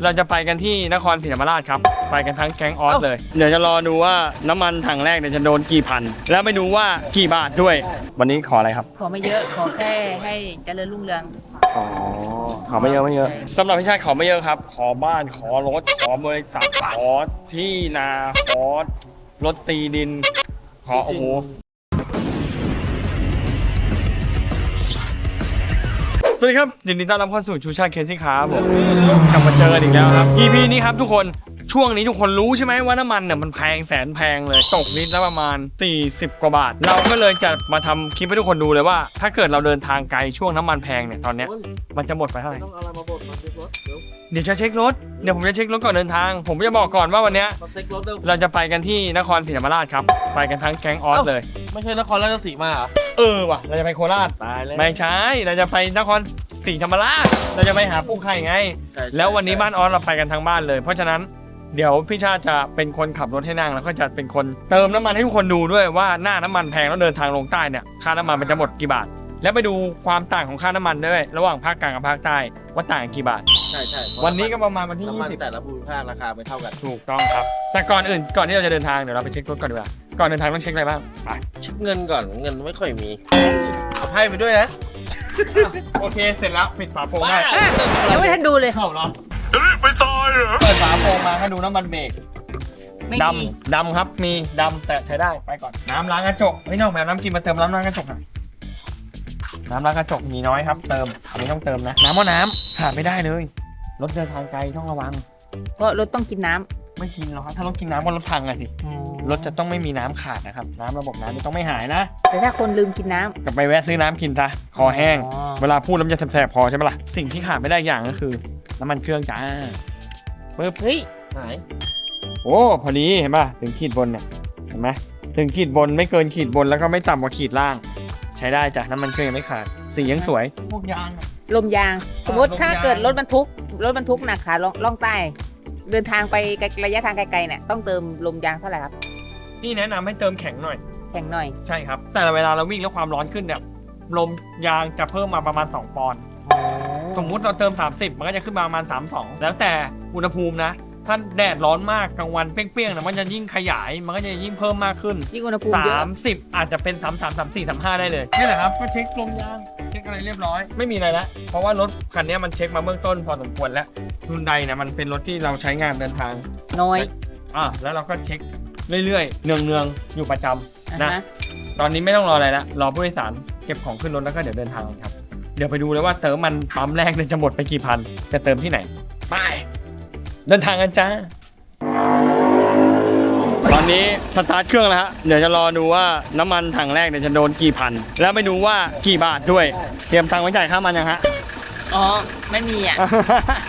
เราจะไปกันที่นครศรีธรรมราชครับไปกันทั้งแก๊งออสเลยเดี๋ยวจะรอดูว่าน้ำมันถังแรกเนี่ยจะโดนกี่พันแล้วไปดูว่ากี่บาทด้วยวันนี้ขออะไรครับ ขอไม่เยอะขอแค่ให้เจริญรุ่งเรือง อ๋อขอไม่เยอะไม่เยอะสำหรับพี่ชายขอไม่เยอะครับขอบ้านขอรถขอบริษัทขอที่นาขอรถตีดินขอโอ้โหสวัสดีครับยินดีต้อนรับเข้าสู่ชูชาติเคซี่ครับผมกลับมาเจอกันอีกแล้วครับ EP นี้ครับทุกคนช่วงนี้ทุกคนรู้ใช่ไหมว่าน้ำมันเนี่ยมันแพงแสนแพงเลยตกลิตรละประมาณ40 กว่าบาทเราก็เลยจะมาทำคลิปให้ทุกคนดูเลยว่าถ้าเกิดเราเดินทางไกลช่วงน้ำมันแพงเนี่ยตอนเนี้ยมันจะหมดไปเท่าไหร่ต้องอะไรมาบดมาเช็ครถเดี๋ยว เดี๋ยวจะเช็ครถเดี๋ยวผมจะเช็ครถก่อนเดินทางผมจะบอกก่อนว่าวันเนี้ย มาเช็ครถเร็ว เราจะไปกันที่นครศรีธรรมราชครับไปกันทั้งแก๊งออสเลย ไม่ใช่นครราชสีมาเหรอ ว่ะเราจะไปโคราช ตายแล้ว ไม่ใช่เราจะไปนครศรีธรรมราชเราจะไปหาปู่ไข่ไง แล้ววันนี้บ้านออสเราไปกันทั้งบ้านเลยเพราะฉะนั้นเดี๋ยวพี่ชาติจะเป็นคนขับรถให้นั่งแล้วก็จะเป็นคนเติมน้ำมันให้ทุกคนดูด้วยว่าหน้าน้ำมันแพงแล้วเดินทางลงใต้เนี่ยค่าน้ำมันมันจะหมดกี่บาท แล้วไปดูความต่างของค่าน้ำมันด้วยระหว่างภาคกลางกับภาคใต้ว่าต่างกันกี่บาท ใช่ วันนี้ก็ประมาณวันที่ น้ำมัน 20 แต่ละภูมิภาคราคาไม่เท่ากัน ถูกต้องครับแต่ก่อนที่เราจะเดินทางเดี๋ยวเราไปเช็ครถก่อนดีกว่าก่อนเดินทางต้องเช็คอะไรบ้างไป เช็คเงินก่อนเงินไม่ค่อยมีเอาไพ่ไปด้วยนะ โอเคเสร็จแล้วปิดฝาโปรงได้ ยังไม่ทันดูเลย เข้าเหรอไม่ตายเหรอเปิดฝาโปรงมาให้ดูน้ำมันเบรก ไม่ ด มี ำดำครับมีดำแต่ใช้ได้ไปก่อนน้ำล้างกระจกเฮ้ยน้องแมวน้ำกินมาเติมน้ำล้างกระจกหน่อยน้ำล้างกระจกมีน้อยครับเติมอันนี้ต้องเติมนะน้ำว่าน้ำขาดไม่ได้เลยรถเดินทางไกลต้องระวัง เพราะรถต้องกินน้ำ ไม่กินหรอกครับถ้ารถกินน้ำก็รถพังอะสิรถจะต้องไม่มีน้ำขาดนะครับน้ำระบบน้ำนี่ต้องไม่หายนะ แต่ถ้าคนลืมกินน้ำ กลับไปแวะซื้อน้ำกินซะคอแห้ง อ๋อ เวลาพูดแล้วมันจะแสบๆพอใช่ไหมล่ะสิ่งที่ขาดไม่ได้อย่างก็คือน้ำมันเครื่องจ้าปึ๊บ เฮ้ย หาย โอ้พอดีเห็นป่ะถึงขีดบนเนี่ยเห็นไหมถึงขีดบนไม่เกินขีดบนแล้วก็ไม่ต่ำกว่าขีดล่าง ใช้ได้จ้ะน้ำมันเครื่องยังไม่ขาดสียังสวยพวกยาง ลมยางสมมติ ลมยาง ถ้าเกิดรถบรรทุกหนักขาล่องใต้ เดินทางไประยะทางไกลๆเนี่ยต้องเติมลมยางเท่าไหร่ครับ นี่แนะนำให้เติมแข็งหน่อย แข็งหน่อย ใช่ครับแต่เวลาเราวิ่งแล้วความร้อนขึ้นเนี่ยลมยางจะเพิ่มมาประมาณ2ปอนด์สมมุติเราเติม30มันก็จะขึ้นมาประมาณ32แล้วแต่อุณหภูมินะถ้าแดดร้อนมากกลางวันเปรี้ยงๆนะมันจะยิ่งขยายมันก็จะยิ่งเพิ่มมากขึ้น ยิ่งอุณหภูมิเยอะ 30อาจจะเป็น33 34 35ได้เลยนี่แหละครับก็เช็คลมยางเช็คอะไรเรียบร้อยไม่มีอะไรแล้วเพราะว่ารถคันนี้มันเช็คมาเบื้องต้นพอสมควรแล้วรุ่นใดนะมันเป็นรถที่เราใช้งานเดินทาง น้อย แล้วเราก็เช็คเรื่อยๆเนืองๆอยู่ประจำนะ อ่าฮะ ตอนนี้ไม่ต้องรออะไรแล้วรอผู้โดยสารเก็บของขึ้นรถแล้วก็เดี๋ยวเดินทางครับเดี๋ยวไปดูเลยว่าเติมมันปั๊มแรกเนี่ยจะหมดไปกี่พันจะเติมที่ไหนไปเดินทางกันจ้าตอนนี้สตาร์ทเครื่องแล้วฮะเดี๋ยวจะรอดูว่าน้ำมันถังแรกเนี่ยจะโดนกี่พันแล้วไปดูว่ากี่บาทด้วยเตรียมตังค์ไว้จ่ายค่ามันยังฮะ อ๋อไม่มีอ่ะ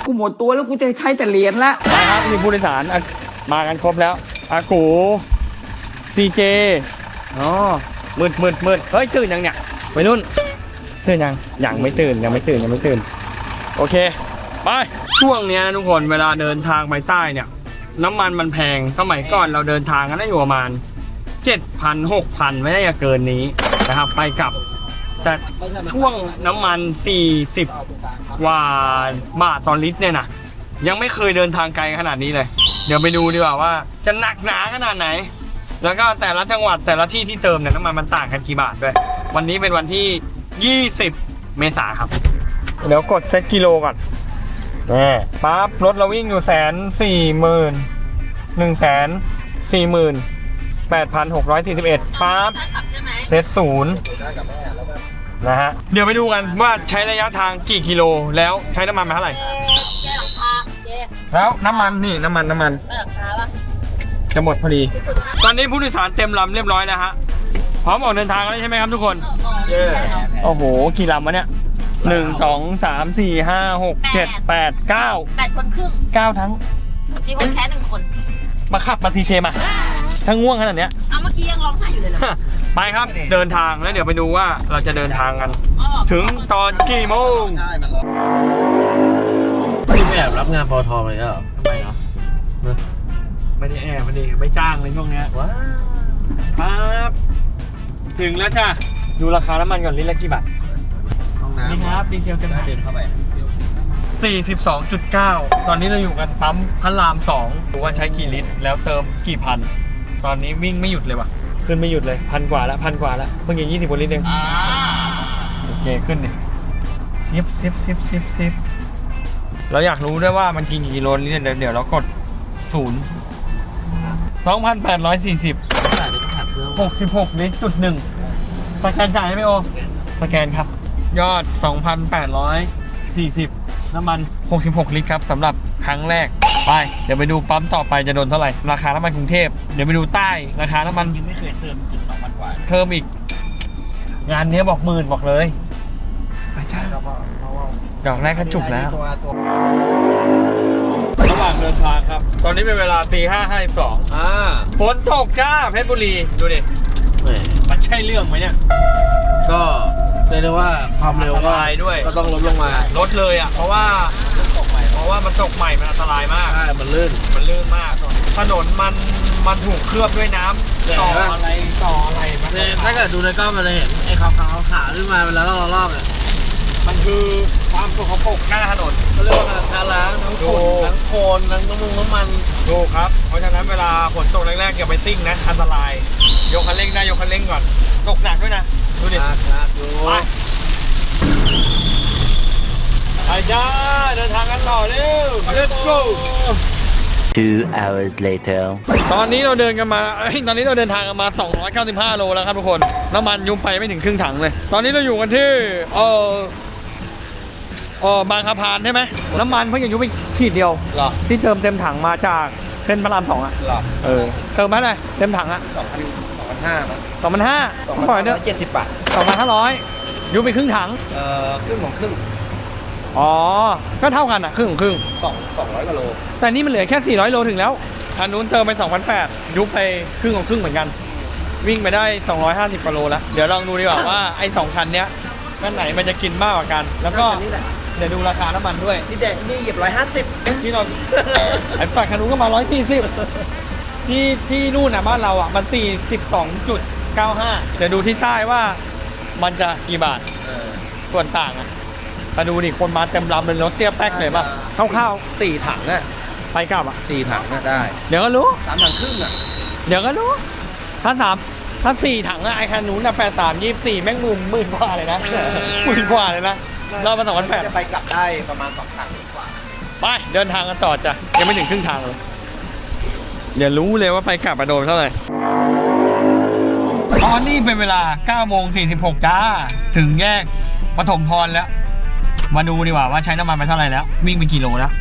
กูหมดตัวแล้วกูจะใช้แต่เหรียญละ มาครับมีผู้โดยสารมากันครบแล้วอากูซีเจอ๋อมืดเฮ้ยตื่นยังเนี่ยไปนู่นตื่นยังไม่ตื่นยังไม่ตื่นโอเคไปช่วงเนี้ยนะทุกคนเวลาเดินทางไปใต้เนี่ยน้ำมันมันแพงสมัยก่อนเราเดินทางกันได้อยู่ประมาณ 7,000 6,000 ไม่ได้จะเกินนี้นะครับไปกลับแต่ช่วงน้ำมัน40กว่าบาทต่อลิตรเนี่ยนะยังไม่เคยเดินทางไกลขนาดนี้เลยเดี๋ยวไปดูดีกว่าว่าจะหนักหนาขนาดไหนแล้วก็แต่ละจังหวัดแต่ละที่ที่เติมเนี่ยน้ำมันต่างกันกี่บาทด้วยวันนี้เป็นวันที่20 เมษายนครับเดี๋ยวกดเซตกิโลก่อนปั๊บรถเราวิ่งอยู่148,641ปั๊บเซต0นะฮะเดี๋ยวไปดูกันว่าใช้ระยะทางกี่กิโลแล้วใช้น้ำมันมาเท่าไหร่ เจ๊หลังคาเจ๊ แล้วน้ำมันนี่น้ำมัน หลังคาปะ จะหมดพอดีตอนนี้ผู้โดยสารเต็มลำเรียบร้อยแล้วฮะพร้อมออกเดินทางแล้วใช่ไหมครับทุกคนโอ้โหกี่ลำวะเนี่ย1 2 3 4 5 6 7 8 9 8 คนครึ่ง 9ทั้ง มีคนแพ้1 คน มาขับมาทีเทมาถ้าง่วงขนาดเนี้ย เอาเมื่อกี้ยังร้องไห้อยู่เลยเหรอ ไปครับเดินทางแล้วเดี๋ยวไปดูว่าเราจะเดินทางกัน ถึงตอนกี่โมง พี่ไม่แอบรับงานปอทเลยเหรอ ไม่เหรอไม่ได้แอบไม่จ้างในช่วงเนี้ย ว้า ปั๊บถึงแล้วจ้ะดูราคาน้ำมันก่อนลิตรละกี่บาท ห้องน้ำ นี่ครับดีเซลเต็มถัง เดินเข้าไป 42.9 ตอนนี้เราอยู่กันปั๊มพระราม2ดูว่าใช้กี่ลิตรแล้วเติมกี่พันตอนนี้วิ่งไม่หยุดเลยว่ะขึ้นไม่หยุดเลย1,000 กว่าแล้ว1,000 กว่าแล้วเพิ่งยัง20 กว่าลิตรเองโอเคขึ้นดิซิบเราอยากรู้ด้วยว่ามันกินกี่กิโลลิตรเดี๋ยวเรากด0 2,840 66 ลิตรจุด1สแกนจ่ายไหมโอสแกนครับยอด 2,840 น้ำมัน 66 ลิตรครับสำหรับครั้งแรกไปเดี๋ยวไปดูปั๊มต่อไปจะโดนเท่าไหร่ราคาน้ำมันกรุงเทพเดี๋ยวไปดูใต้ราคาน้ำมันยังไม่เคยเติมถึง2,000 กว่าเพิ่มอีกงานนี้บอกหมื่นบอกเลยไปจ้าดอกแรกก็จุกแล้วระหว่างเดินทางครับตอนนี้เป็นเวลา5:52ฝนตกจ้าเพชรบุรีดูดิมันใช่เรื่องไหมเนี่ย ก็เรียกได้ว่าความเร็ว อันตรายด้วย ก็ต้องลดลงมา ลดเลยอ่ะเพราะว่ามันตกใหม่มันอันตรายมาก ใช่มันลื่น มากถนนมันถูกเคลือบด้วยน้ำต่ออะไรมัน ถ้าเกิดดูในกล้องมันจะเห็นไอ้ขาวขึ้นมาเวลาเรารอบเนี่ย มันคือความสกปรกหน้าถนน เขาเรียกว่าการล้างทั้งฝุ่นทั้งโคลนทั้งน้ำมัน ถูกครับเพราะฉะนั้นเวลาฝนตกแรกๆอย่าไปซิ่งนะอันตรายยกคันเร่งได้ยกคันเร่งก่อนตกหนักด้วยนะดูดิ ดู ไปจ้าเดินทางกันต่อเร็ว let's go 2 hours later ตอนนี้เราเดินกันมาตอนนี้เราเดินทางกันมา295 โลแล้วครับทุกคนน้ำมันยุบไปไม่ถึงครึ่งถังเลยตอนนี้เราอยู่กันที่บางสะพานใช่ไหมน้ำมันเพิ่งจะยุบไปขีดเดียว หรอ ที่เติมเต็มถังมาจากเส้นพระราม2อ่ะ หรอ เติมไหมเลยเต็มถังอ่ะ 2,500 มั้ง 2,500ปล่อยเด้อ 270 บาท 2,500ยุบไปครึ่งถัง ครึ่งของครึ่ง อ๋อก็เท่ากันอ่ะครึ่งของครึ่ง 200 กว่าโล แต่นี่มันเหลือแค่400 โลถึงแล้วอันนู้นเติมไป 2,800 ยุบไปครึ่งของครึ่งเหมือนกันวิ่งไปได้250 กว่าโลแล้วเดี๋ยวลองดูดีกว่าว่าไอ้2คันเนี้ยคันไหนมันจะกินมากกว่ากันแล้วก็เดี๋ยวดูราคาน้ำมันด้วย นี่แดงนี่เหยียบ150 ที่เรา ไอ้ฝั่งคันนู้นก็มา140ที่นู่นน่ะบ้านเราอ่ะมัน 42.95 เดี๋ยวดูที่ใต้ว่ามันจะกี่บาทส่วนต่างอ่ะมาดูดิคนมาเต็มลำเลยรถเตี้ยแป๊กเลยป่ะคร่าวๆ 4 ถังอ่ะ ไปกลับอ่ะ 4 ถังอ่ะได้ เดี๋ยวก็รู้ 3 ถังครึ่งอ่ะ เดี๋ยวก็รู้ถ้า4 ถังอะไอ้คันนู้นน่ะ83 24แม่งหมื่นกว่าเลยนะหมื่นกว่าเลยนะเรามา2,800 จะไปกลับได้ประมาณ2 ถังกว่า ไปเดินทางกันต่อจ้ะยังไม่ถึงครึ่งทางเลยเดี๋ยวรู้เลยว่าไปกลับมาโดนเท่าไหร่ตอนนี้เป็นเวลา 9:46 จ้าถึงแยกปฐมพรแล้วมาดูดีกว่าว่าใช้น้ำมันไปเท่าไหร่แล้ววิ่งไปกี่โลแล้ว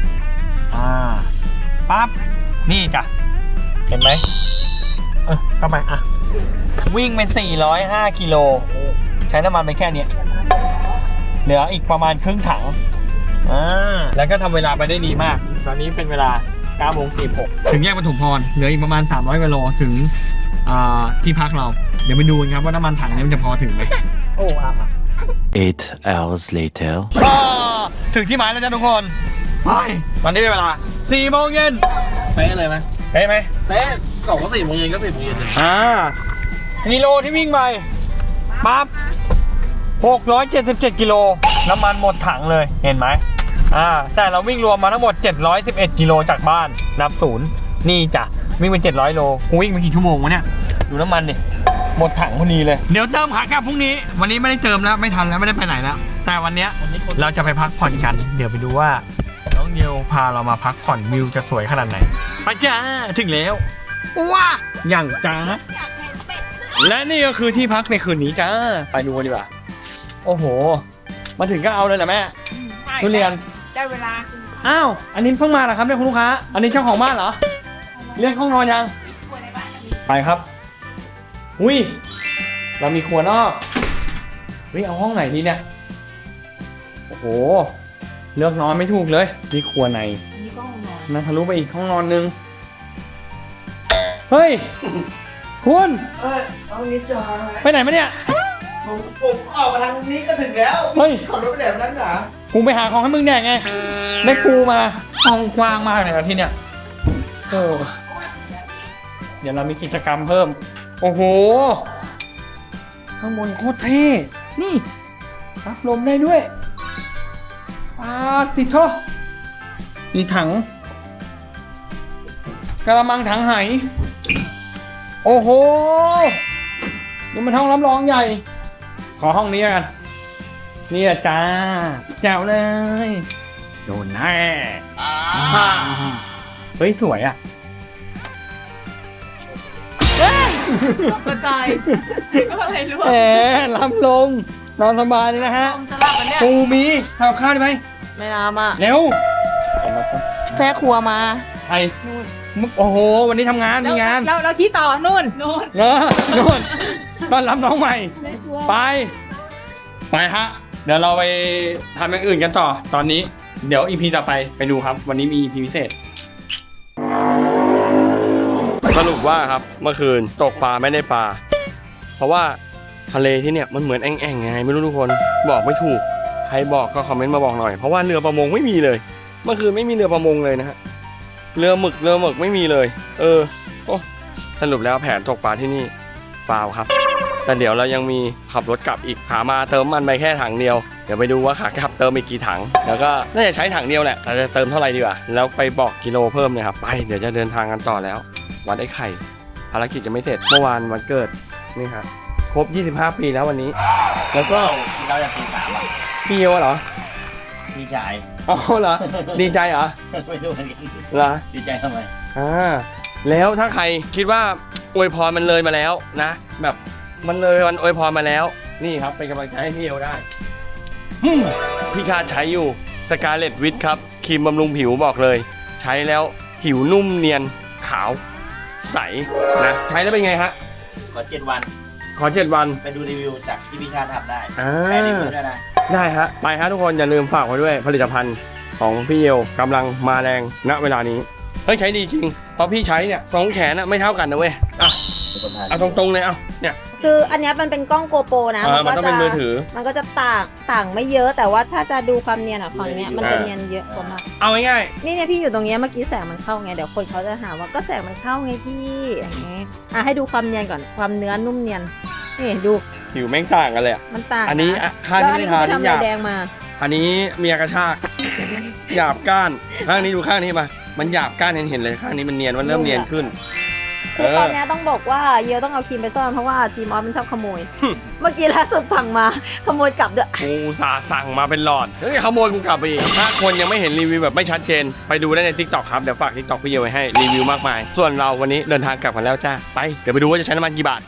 ปั๊บนี่จ้ะเห็นไหมเข้าไปอ่ะวิ่งไป405 กิโลใช้น้ำมันไปแค่นี้เหลืออีกประมาณครึ่งถังแล้วก็ทำเวลาไปได้ดีมากตอนนี้เป็นเวลา 9:46 ถึงแยกปฐมพรเหลืออีกประมาณ300 กิโลถึงที่พักเราเดี๋ยวไปดูกันครับว่าน้ำมันถังนี้มันจะพอถึงไหม 8 hours later ก็ถึงที่หมายแล้วจ้ะทุกคนไปตอนนี้เป็นเวลา4 โมงเย็น เป๊ะเลยไหม เป๊ะไหม เป๊ะกล่องก็4 โมงเย็นก็4 โมงเย็นเลย กิโลที่วิ่งไปปั๊บ677 กิโลน้ำมันหมดถังเลยเห็นไหมแต่เราวิ่งรวมมาทั้งหมด711 กิโลจากบ้านนับศูนย์นี่จ้ะวิ่งไป700 โลกูวิ่งไปกี่ชั่วโมงวะเนี่ยดูน้ำมันดิหมดถังพอดีเลยเดี๋ยวเติมขากลับพรุ่งนี้วันนี้ไม่ได้เติมแล้วไม่ทันแล้วไม่ได้ไปไหนแล้วแต่วันเนี้ยเราจะไปพักผ่อนกันเดี๋ยวไปดูว่าน้องเดียวพาเรามาพักผ่อนวิวจะสวยขนาดไหนไปจ้าถึงแล้วว้าอย่างจ้าและนี่ก็คือที่พักในคืนนี้จ้าไปดูกันดีกว่าโอ้โหมาถึงก็เอาเลยเหรอแม่ทุเรียน ได้เวลา อ้าวอันนี้เพิ่งมาเหรอครับเนี่ยคุณลูกค้าอันนี้เจ้าของบ้านเหรอเรียกห้องนอนยังไปครับอุ้ยเรามีครัวนอกเอาห้องไหนดีเนี่ยโอ้โหเลือกนอนไม่ถูกเลยนี่ครัวใน อันนี้ก็ห้องนอน นั่นทะลุไปอีกห้องนอนนึงเฮ้ยคุณ เอางี้จอด ไปไหนมาเนี่ย ผมออกมาทางนี้ก็ถึงแล้ว เฮ้ย ขับรถไปไหนมานั่นหนา กูไปหาของให้มึงแดกไงได้กูมาห้องกว้างมากเลยนะที่เนี่ยเดี๋ยวเรามีกิจกรรมเพิ่มโอ้โหข้างบนโคตรเท่นี่รับลมได้ด้วย ติดโทษนี่ถังกระมังถังไหโอ้โหนี่มันห้องรับรองใหญ่ ขอห้องนี้กันนี่จ้าแจ๋วเลยโดนแน่เฮ้ยสวยอ่ะ กระจายอะไรรู้ แหมรับลมนอนสบายเลยนะฮะ จะหลับกันเนี่ย ปูมีข้าวได้ไหม ไม่น้ำอ่ะ เร็ว แม่ครัวมา ไอ้โอ้โหวันนี้ทำงานมีงาน เราชี้ต่อนู่น นู่นต้อนรับน้องใหม่ ไปฮะ เดี๋ยวเราไปทำอย่างอื่นกันต่อ ตอนนี้เดี๋ยว EP ต่อไปดูครับ วันนี้มี EP พิเศษ สรุปว่าครับเมื่อคืนตกปลาไม่ได้ปลา เพราะว่าทะเลที่เนี่ยมันเหมือนแอ่งๆไงไม่รู้ทุกคนบอกไม่ถูก ใครบอกก็คอมเมนต์มาบอกหน่อย เพราะว่าเรือประมงไม่มีเลย เมื่อคืนไม่มีเรือประมงเลยนะฮะ เรือหมึกไม่มีเลย โอ้สรุปแล้วแผนตกปลาที่นี่ฟาวครับ แต่เดี๋ยวเรายังมีขับรถกลับอีกขามาเติมมันไปแค่ถังเดียวเดี๋ยวไปดูว่าขากลับเติมอีกกี่ถังแล้วก็น่าจะใช้ถังเดียวแหละแต่จะเติมเท่าไหร่ดีกว่าแล้วไปบอกกิโลเพิ่มเลยครับไปเดี๋ยวจะเดินทางกันต่อแล้ววัดไอ้ไข่ภารกิจจะไม่เสร็จเมื่อวานวันเกิดนี่ครับครบ25 ปีแล้ววันนี้แล้วก็ เราอยากกิน3อ่ะ พี่เอวเหรอ พี่ชาย อ๋อเหรอดีใจเหรอ ไม่รู้เหมือนกัน เหรอ ดีใจทำไม แล้วถ้าใครคิดว่าอวยพรมันเลยมาแล้วนะแบบมันเลยวันอวยพรมาแล้วนี่ครับเป็นกำลังใจให้พี่เอวได้พี่ชาติใช้อยู่สกาเลตวิทครับครีมบำรุงผิวบอกเลย ใช้แล้วผิวนุ่มเนียนขาวใสนะใช้แล้วเป็นไงฮะ ขอ7 วัน ขอ7 วัน ไปดูรีวิวจากที่พี่ชาติทำได้ อ่า ไปรีวิวด้วยนะ ได้ฮะไปฮะทุกคนอย่าลืมฝากไว้ด้วยผลิตภัณฑ์ของพี่เอวกำลังมาแรงณเวลานี้เฮ้ยใช้ดีจริงเพราะพี่ใช้เนี่ยสองแขนไม่เท่ากันนะเว้ยเอาตรงๆเลยเอาเนี่ย คืออันเนี้ยมันเป็นกล้องโกโปรนะ มันต้องเป็นมือถือ มันก็จะต่างไม่เยอะแต่ว่าถ้าจะดูความเนียนอะของเนี้ยมันจะเนียนเยอะกว่ามาก เอาง่าย นี่เนี่ยพี่อยู่ตรงเนี้ยเมื่อกี้แสงมันเข้าไงเดี๋ยวคนเขาจะหาว่าก็แสงมันเข้าไงพี่อย่างเงี้ยให้ดูความเนียนก่อนความเนื้อนุ่มเนียนนี่ดู ๆผิวแม่งต่างกันเลยอะ มันต่าง อันนี้ ะ ข้างที่ไม่ทา แล้วอัน นี่ นี้ ห ไปทำอะไร ยาบ แดงมา อันนี้เมียกระชากหยาบก้านข้างนี้ดูข้างนี้มามันหยาบก้านเห็นเลยข้างนี้มันเนียนมันเริ่มเนียนขึ้น คือตอนเนี้ยต้องบอกว่าเยียวต้องเอาครีมไปซ่อนเพราะว่าทีมออฟมันชอบขโมย เมื่อกี้ล่าสุดสั่งมาขโมยกลับด้วย กูสาสั่งมาเป็นหลอดเฮ้ยขโมยกูกลับไปอีกถ้าคนยังไม่เห็นรีวิวแบบไม่ชัดเจนไปดูได้ใน TikTok ครับเดี๋ยวฝาก TikTok พี่เยไว้ให้รีวิวมากมายส่วนเราวันนี้เดินทางกลับกันแล้วจ้าไปเดี๋ยวไปดูว่าจะใช้น้ำมันกี่บาท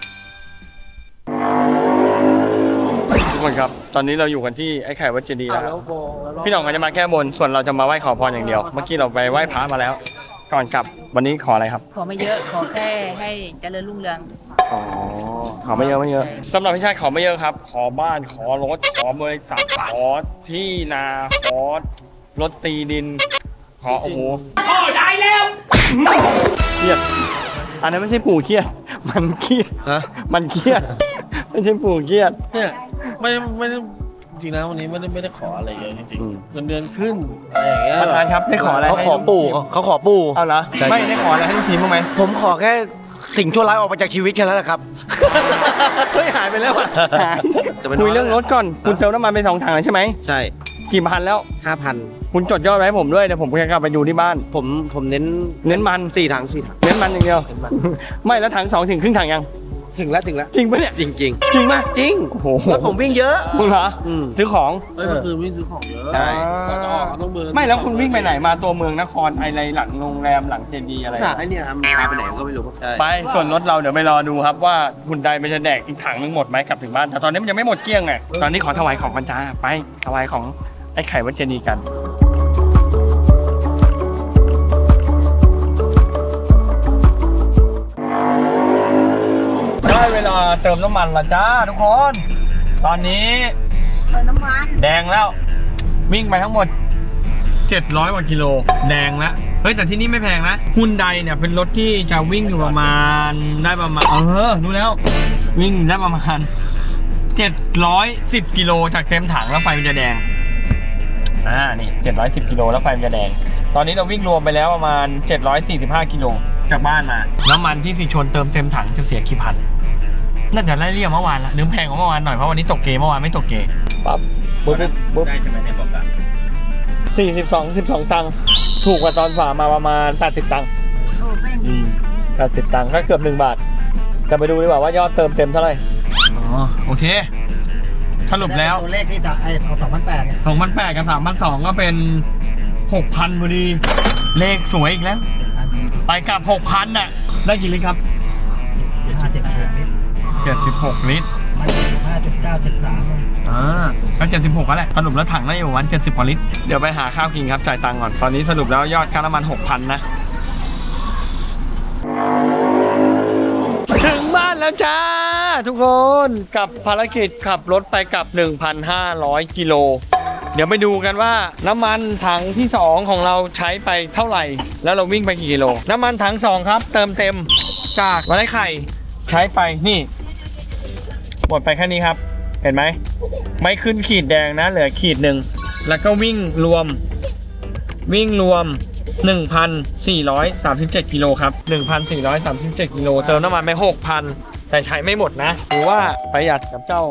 ทุกคนครับตอนนี้เราอยู่กันที่ไอ้ไข่วัดเจดีย์แล้วพี่หน่องก็จะมาแก้บนส่วนเราจะมาไหว้ขอพรอย่างเดียวเมื่อกี้เราไปไหว้พระมาแล้วก่อนกลับวันนี้ขออะไรครับ ขอไม่เยอะขอแค่ให้เจริญรุ่งเรือง อ๋อขอไม่เยอะไม่เยอะสำหรับพี่ชายขอไม่เยอะครับ ขอบ้านขอรถขอบริษัทขอที่นาขอรถตีดิน ขอโอ้โหได้แล้วเครียดอันนั้นไม่ใช่ปู่เครียดมันเครียด ฮะ มันเครียดไม่ใช่ปู่เครียด เนี่ยไม่ได้จริงนะวันนี้ไม่ได้ขออะไรเยอะจริง อืม ๆเงินเดือนขึ้นอะไรอย่างเงี้ย ประธานครับได้ขออะไร เขาขอปู่เขาขอปู่ เอาเหรอ ใช่ ไม่ได้ขออะไรให้ทีมบ้างไหม ผมขอแค่สิ่งชั่วร้ายออกไปจากชีวิตแค่นั้นแหละครับ เฮ้ยหายไปแล้วอ่ะหาย จะไปนอน คุยเรื่องรถก่อนคุณเติมน้ำมันไป2 ถังแล้วใช่ไหม ใช่ กี่พันแล้ว 5,000 คุณจดยอดไว้ให้ผมด้วยเดี๋ยวผมจะกลับไปดูที่บ้าน ผมเน้น เน้นมัน 4 ถัง เน้นมันอย่างเดียว ไม่แล้วถัง2ถึงครึ่งถังยัง ถึงแล้ว จริงปะเนี่ย จริง จริงปะ จริง โอ้โห แล้วผมวิ่งเยอะ คุณเหรอ อืม ซื้อของ เฮ้ยเมื่อคืนวิ่งซื้อของเยอะ ใช่ ก่อนจะออกต้องเบิร์น ไม่แล้วคุณวิ่งไปไหนมาตัวเมืองนครอะไรหลังโรงแรมหลังเจดีย์อะไร ถามไอ้เนี่ยพาไปไหนก็ไม่รู้ใช่ ไปส่วนรถเราเดี๋ยวไปรอดูครับว่าคุณใดมันจะแดกอีกถังนึงหมดไหมกลับถึงบ้านแต่ตอนนี้มันยังไม่หมดเกลี้ยงไงตอนนี้ขอถวายของกันจ้าไปถวายของไอ้ไข่วัดเจดีย์กันได้เวลาเติมน้ำมันและจ้าทุกคนตอนนี้ เติมน้ำมัน แดงแล้ววิ่งไปทั้งหมด700 กว่ากิโลแดงแล้วเฮ้ยแต่ที่นี่ไม่แพงนะฮุนไดเนี่ยเป็นรถที่จะวิ่งอยู่ประมาณได้ประมาณรู้แล้ววิ่งได้ประมาณ710 กิโลจากเต็มถังแล้วไฟมันจะแดงนี่710 กิโลแล้วไฟมันจะแดงตอนนี้เราวิ่งรวมไปแล้วประมาณ745 กิโลจากบ้านมาน้ำมันที่สีชนเติมเต็มถังจะเสียกี่พันน่าจะไล่เลี่ยเมื่อวานละนึกแพงกว่าเมื่อวานหน่อยเพราะวันนี้ตกเกเมื่อวานไม่ตกเกปั๊บบุ๊บได้ใช่ไหมเนี่ยบอกกัน 12 ตังค์ถูกกว่าตอนฝามาประมาณ80 ตังค์80 ตังค์ก็เกือบ1 บาทจะไปดูดีกว่าว่ายอดเติมเต็มเท่าไหร่อ๋อโอเคสรุปแล้ว ตัวเลขที่จะไอ้2,800เนี่ย 2,800 กับ 3,200 ก็เป็น 6,000พอดีเลขสวยอีกแล้ว ไปกับ 6,000 น่ะได้กี่ลิตรครับ 76 ลิตร ก็76แล้วแหละสรุปแล้วถังได้อยู่ประมาณ70 กว่าลิตรเดี๋ยวไปหาข้าวกินครับจ่ายตังค์ก่อนตอนนี้สรุปแล้วยอดค่าน้ำมัน 6,000 นะถึงบ้านแล้วจ้าทุกคนกับภารกิจขับรถไปกับ 1,500 กิโลเดี๋ยวไปดูกันว่าน้ำมันถังที่2ของเราใช้ไปเท่าไหร่แล้วเราวิ่งไปกี่กิโลน้ำมันถัง2ครับเติมเต็มจากวันไร่ไข่ใช้ไปนี่หมดไปแค่นี้ครับเห็นไหมไม่ขึ้นขีดแดงนะเหลือขีดหนึ่งแล้วก็วิ่งรวม 1,437 กิโลครับ 1,437 กิโลเติมน้ำมันไป 6,000 แต่ใช้ไม่หมดนะถือว่าประหยัดกับเจ้า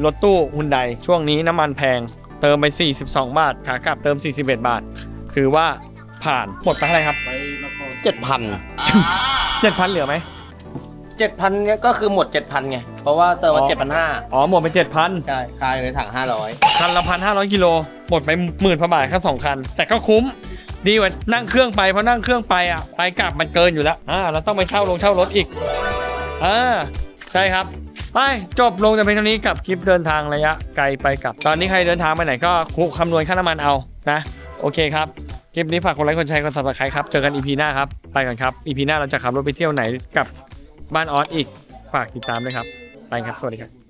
รถตู้ฮุนไดช่วงนี้น้ำมันแพงเติมไป42 บาทขากลับเติม41 บาทถือว่าผ่านหมดไปเท่าไหร่ครับ 7,000 7,000 เหลือไหม 7,000เนี่ยก็คือหมด 7,000 ไง เพราะว่าเติมมา 7,500 อ๋อหมดไป 7,000 ใช่คายเลยถัง คันละ 1,500 กิโลหมดไป10,000 บาทแค่2 คันแต่ก็คุ้มดีกว่านั่งเครื่องไปเพราะนั่งเครื่องไปอ่ะไปกลับมันเกินอยู่แล้วเราต้องไปเช่ารถอีกใช่ครับไปจบลงแต่เพียงเท่านี้กับคลิปเดินทางระยะไกลไปกลับตอนนี้ใครเดินทางไปไหนก็คำนวณค่าน้ำมันเอานะโอเคครับคลิปนี้ฝากกดไลค์กดแชร์กด Subscribe ครับเจอกัน EP หน้าครับไปกันครับ EP หน้าเราจะขับรถไปเที่ยวไหนกับบ้านออสอีกฝากติดตามด้วยครับไปครับสวัสดีครับ